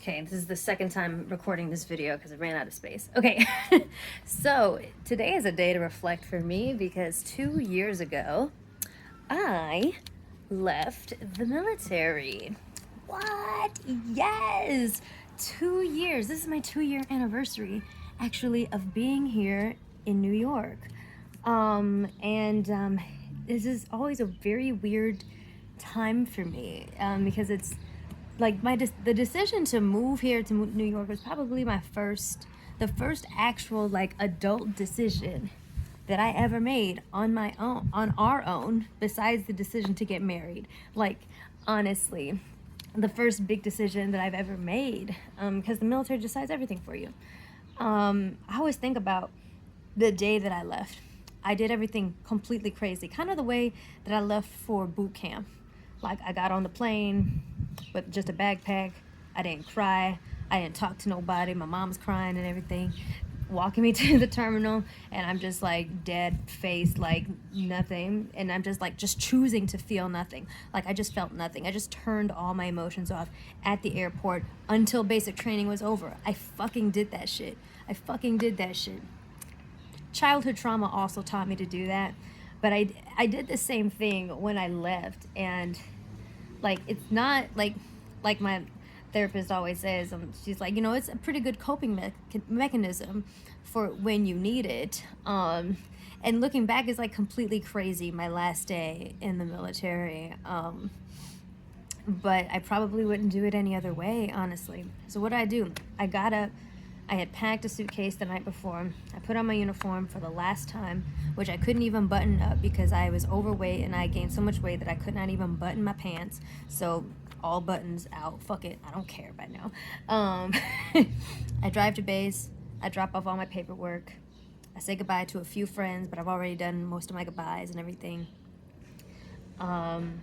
Okay, this is the second time recording this video because I ran out of space. Okay, so today is a day to reflect for me because 2 years ago, I left the military. What? Yes! 2 years. This is my 2 year anniversary, actually, of being here in New York. This is always a very weird time for me because it's like the decision to move here to New York was probably the first actual like adult decision that I ever made on my own, on our own, besides the decision to get married. Like, honestly, the first big decision that I've ever made, because the military decides everything for you. I always think about the day that I left. I did everything completely crazy, kind of the way that I left for boot camp. Like, I got on the plane with just a backpack. I didn't cry. I didn't talk to nobody. My mom's crying and everything, walking me to the terminal, and I'm just like dead face, like nothing. And I'm just like, just choosing to feel nothing. Like, I just felt nothing. I just turned all my emotions off at the airport until basic training was over. I fucking did that shit. Childhood trauma also taught me to do that, but I did the same thing when I left. And like, it's not like my therapist always says, she's like, it's a pretty good coping mechanism for when you need it. And looking back is like completely crazy, my last day in the military. But I probably wouldn't do it any other way, honestly. So what did I do? I got up. I had packed a suitcase the night before. I put on my uniform for the last time, which I couldn't even button up because I was overweight and I gained so much weight that I could not even button my pants. So all buttons out. Fuck it. I don't care by now. I drive to base. I drop off all my paperwork. I say goodbye to a few friends, but I've already done most of my goodbyes and everything. And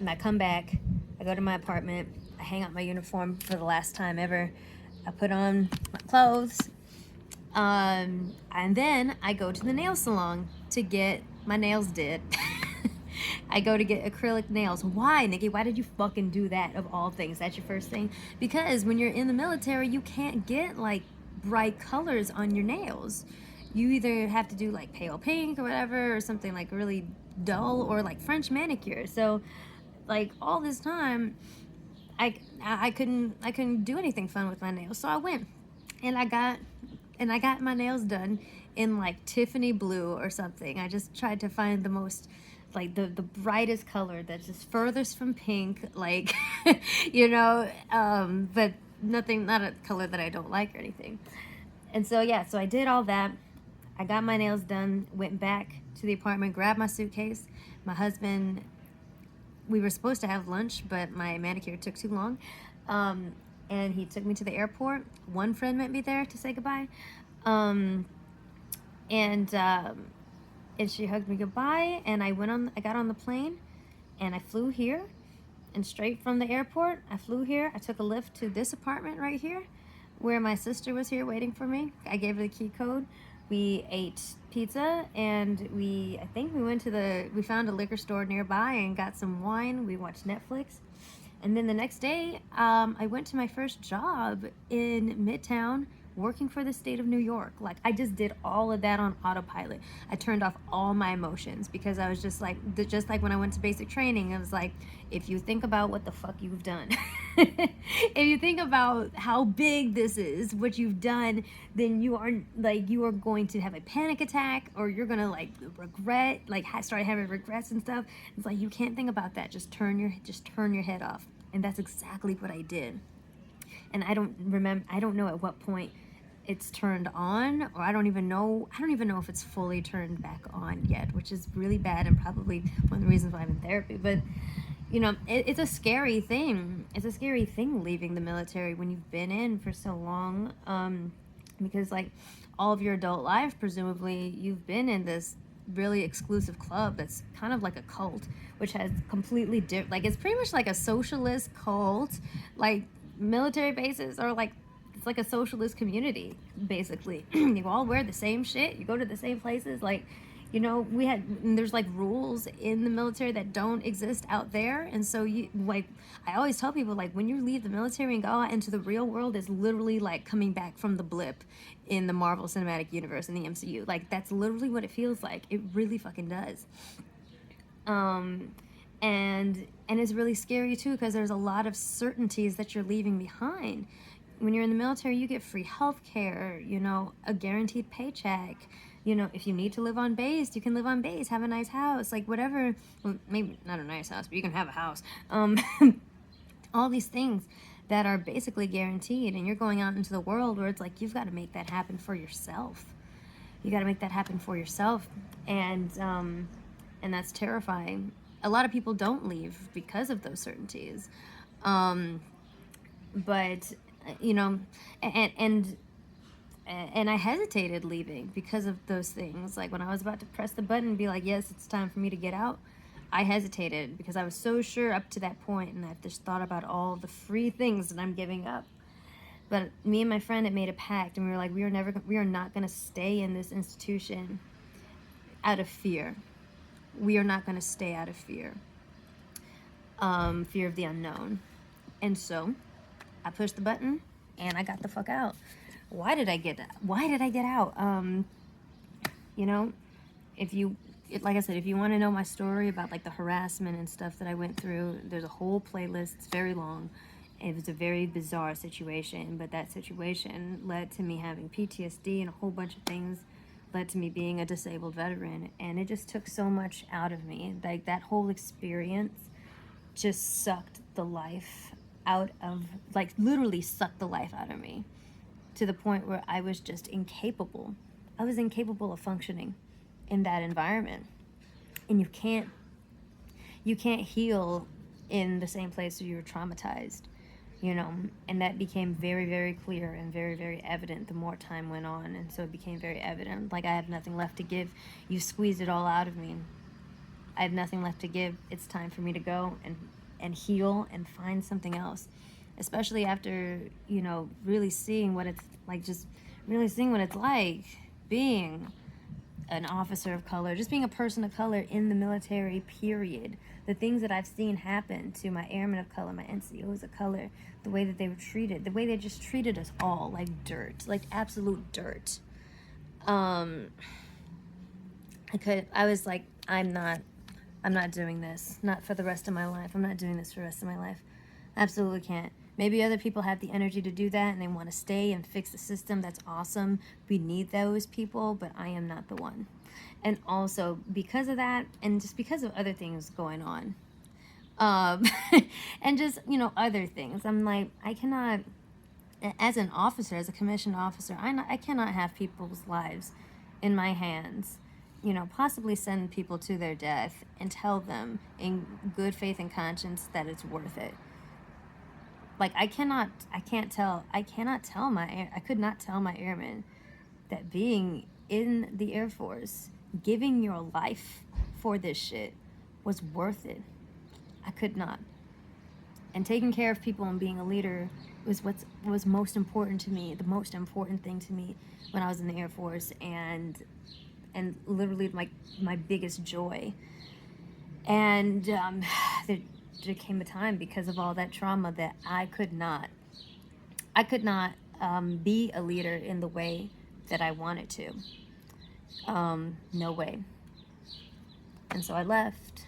I come back. I go to my apartment. I hang out my uniform for the last time ever. I put on my clothes, and then I go to the nail salon to get my nails did. I go to get acrylic nails. Why, Nikki? Why did you fucking do that, of all things? That's your first thing? Because when you're in the military, you can't get like bright colors on your nails. You either have to do like pale pink or whatever, or something like really dull, or like French manicure. So like all this time, I couldn't do anything fun with my nails. So I went and I got my nails done in like Tiffany blue or something. I just tried to find the most, like the brightest color that's just furthest from pink, like but not a color that I don't like or anything. And so yeah, so I did all that. I got my nails done, went back to the apartment, grabbed my suitcase. My husband, we were supposed to have lunch, but my manicure took too long. And he took me to the airport. One friend met me there to say goodbye. And she hugged me goodbye, and I got on the plane, and I flew here. And straight from the airport, I flew here. I took a lift to this apartment right here, where my sister was here waiting for me. I gave her the key code. We ate pizza, and I think we found a liquor store nearby and got some wine. We watched Netflix. And then the next day, I went to my first job in Midtown, working for the state of New York. Like, I just did all of that on autopilot. I turned off all my emotions because I was just like when I went to basic training, I was like, if you think about what the fuck you've done, if you think about how big this is, what you've done, then you are going to have a panic attack, or you're gonna like regret, like start having regrets and stuff. It's like, you can't think about that. Just turn your head off. And that's exactly what I did. And I don't know at what point it's turned on, or I don't even know if it's fully turned back on yet, which is really bad and probably one of the reasons why I'm in therapy. But it's a scary thing. It's a scary thing leaving the military when you've been in for so long, because like all of your adult life, presumably you've been in this really exclusive club that's kind of like a cult, which has completely different, like, it's pretty much like a socialist cult. Like, military bases are like, it's like a socialist community, basically. You all wear the same shit, you go to the same places, like, You know, there's like rules in the military that don't exist out there. And so you like, I always tell people, like, when you leave the military and go out into the real world, is literally like coming back from the blip in the Marvel Cinematic Universe in the MCU. Like, that's literally what it feels like. It really fucking does. um and it's really scary too, because there's a lot of certainties that you're leaving behind. When you're in the military, you get free health care, you know, a guaranteed paycheck. You know, if you need to live on base, you can live on base, have a nice house, like whatever. Well, maybe not a nice house, but you can have a house. All these things that are basically guaranteed, and you're going out into the world where it's like you've got to make that happen for yourself. You got to make that happen for yourself. And that's terrifying. A lot of people don't leave because of those certainties. But you know, and I hesitated leaving because of those things. Like, when I was about to press the button and be like, yes, it's time for me to get out, I hesitated because I was so sure up to that point, and I just thought about all the free things that I'm giving up. But me and my friend had made a pact, and we were like, we are not going to stay in this institution out of fear. We are not going to stay out of fear. Fear of the unknown. And so I pushed the button and I got the fuck out. Why did I get out? You know, like I said, if you want to know my story about like the harassment and stuff that I went through, there's a whole playlist. It's very long. It was a very bizarre situation, but that situation led to me having PTSD, and a whole bunch of things led to me being a disabled veteran. And it just took so much out of me. Like, that whole experience just sucked the life out of, like, literally sucked the life out of me, to the point where I was just incapable. I was incapable of functioning in that environment. And you can't heal in the same place where you were traumatized, you know. And that became very, very clear and very, very evident the more time went on. And so it became very evident, like, I have nothing left to give. You squeezed it all out of me. I have nothing left to give. It's time for me to go and heal and find something else. Especially after, you know, really seeing what it's like, just really seeing what it's like being an officer of color, just being a person of color in the military, period. The things that I've seen happen to my airmen of color, my NCOs of color, the way that they were treated, the way they just treated us all like dirt, like absolute dirt. I was like, I'm not doing this. Not for the rest of my life. I'm not doing this for the rest of my life. Absolutely can't. Maybe other people have the energy to do that and they want to stay and fix the system. That's awesome. We need those people, but I am not the one. And also, because of that, and just because of other things going on, and just, you know, other things, I'm like, I cannot, as an officer, as a commissioned officer, I cannot have people's lives in my hands. You know, possibly send people to their death and tell them in good faith and conscience that it's worth it. Like, I could not tell my airmen that being in the Air Force, giving your life for this shit was worth it. I could not. And taking care of people and being a leader was what was most important to me, the most important thing to me when I was in the Air Force, and literally my biggest joy. And there came a time, because of all that trauma, that I could not be a leader in the way that I wanted to. No way. And so I left.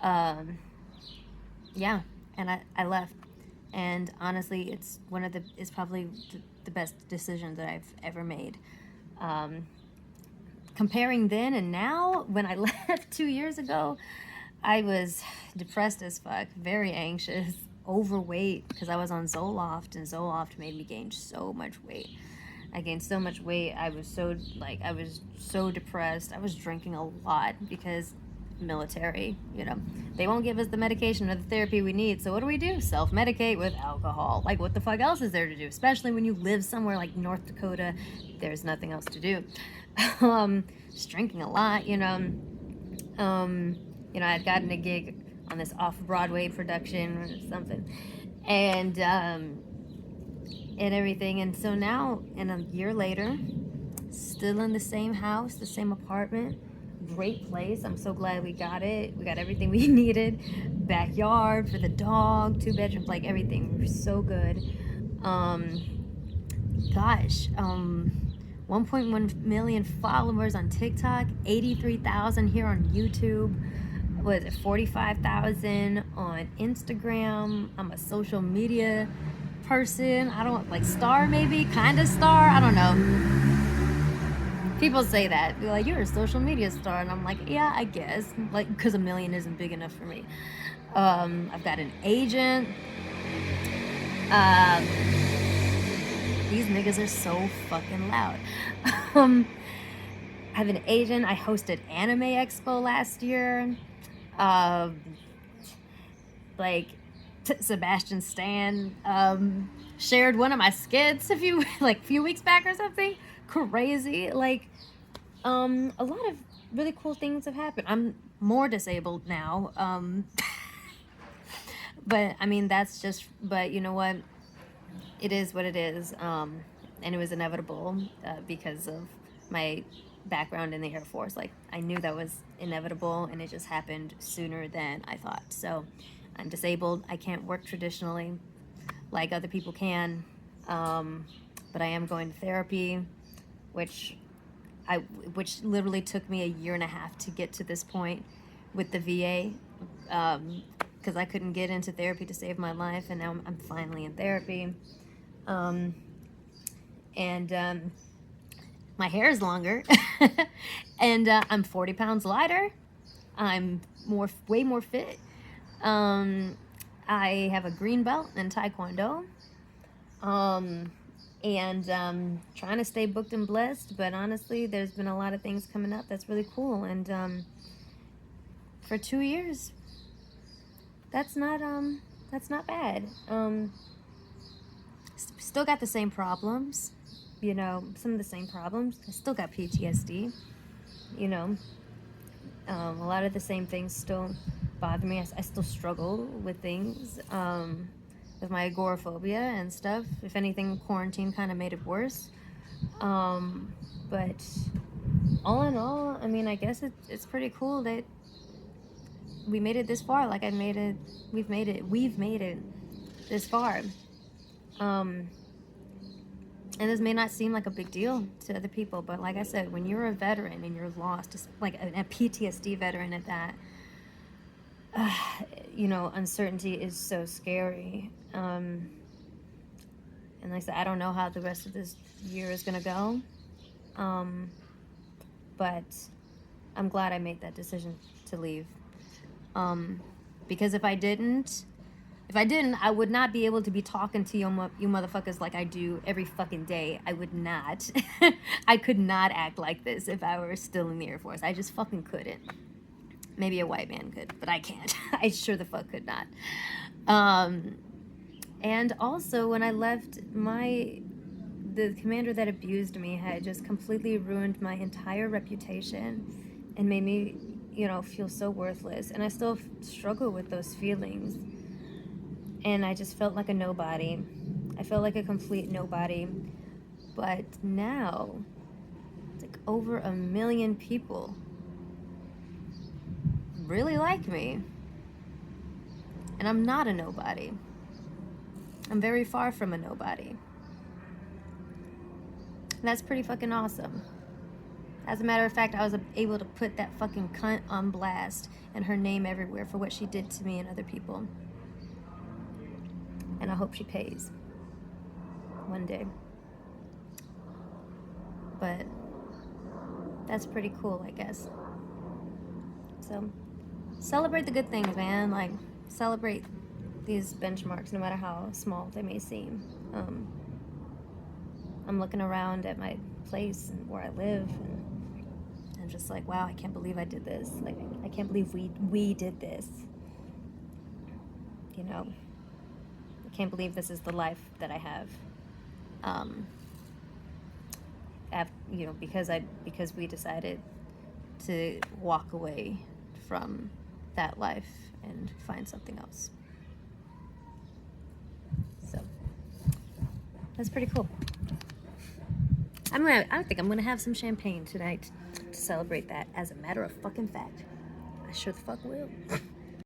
Yeah, and I left. And honestly, it's probably the best decision that I've ever made. Comparing then and now, when I left 2 years ago, I was depressed as fuck, very anxious, overweight, because I was on Zoloft, and Zoloft made me gain so much weight. I gained so much weight. I was so depressed. I was drinking a lot, because military, you know, they won't give us the medication or the therapy we need. So what do? Self-medicate with alcohol. Like, what the fuck else is there to do? Especially when you live somewhere like North Dakota, there's nothing else to do. Just drinking a lot, you know. You know, I'd gotten a gig on this off-Broadway production or something, and everything. And so now, and a year later, Still in the same house, the same apartment. Great place. I'm so glad we got it. We got everything we needed. Backyard for the dog, 2 bedrooms, like everything. We're so good. Gosh, 1.1 million followers on TikTok, 83,000 here on YouTube. Was it 45,000 on Instagram? I'm a social media person. I don't like star, maybe kind of star. I don't know. People say that. They're like, you're a social media star. And I'm like, yeah, I guess. Like, because 1 million isn't big enough for me. I've got an agent. These niggas are so fucking loud. I have an agent. I hosted Anime Expo last year. Like, Sebastian Stan shared one of my skits a few weeks back or something. Crazy. Like, a lot of really cool things have happened. I'm more disabled now. But I mean, but you know what? It is what it is. And it was inevitable because of my background in the Air Force. Like, I knew that was inevitable, and it just happened sooner than I thought. So I'm disabled. I can't work traditionally like other people can. But I am going to therapy, which literally took me 1.5 years to get to this point with the VA, because I couldn't get into therapy to save my life, and now I'm finally in therapy. My hair is longer, and I'm 40 pounds lighter. I'm way more fit. I have a green belt in Taekwondo. Trying to stay booked and blessed, but honestly, there's been a lot of things coming up that's really cool. And for 2 years, that's not bad. Still got the same problems, some of the same problems. I still got PTSD, a lot of the same things still bother me. I still struggle with things, with my agoraphobia and stuff. If anything, quarantine kind of made it worse. But all in all, I mean, I guess it's pretty cool that we made it this far. Like, we've made it this far. And this may not seem like a big deal to other people, but like I said, when you're a veteran and you're lost, just like a PTSD veteran at that, uncertainty is so scary. And like I said, I don't know how the rest of this year is gonna go, but I'm glad I made that decision to leave, because if I didn't, I would not be able to be talking to you motherfuckers like I do every fucking day. I would not. I could not act like this if I were still in the Air Force. I just fucking couldn't. Maybe a white man could, but I can't. I sure the fuck could not. And also, when I left, the commander that abused me had just completely ruined my entire reputation and made me, feel so worthless. And I still struggle with those feelings. And I just felt like a nobody. I felt like a complete nobody. But now, it's like over 1 million people really like me. And I'm not a nobody. I'm very far from a nobody. And that's pretty fucking awesome. As a matter of fact, I was able to put that fucking cunt on blast and her name everywhere for what she did to me and other people. And I hope she pays one day. But that's pretty cool, I guess. So celebrate the good things, man. Like, celebrate these benchmarks, no matter how small they may seem. I'm looking around at my place and where I live, and I'm just like, wow, I can't believe I did this. Like, I can't believe we did this. I can't believe this is the life that I have. Because we decided to walk away from that life and find something else. So that's pretty cool. I think I'm gonna have some champagne tonight to celebrate that. As a matter of fucking fact, I sure the fuck will.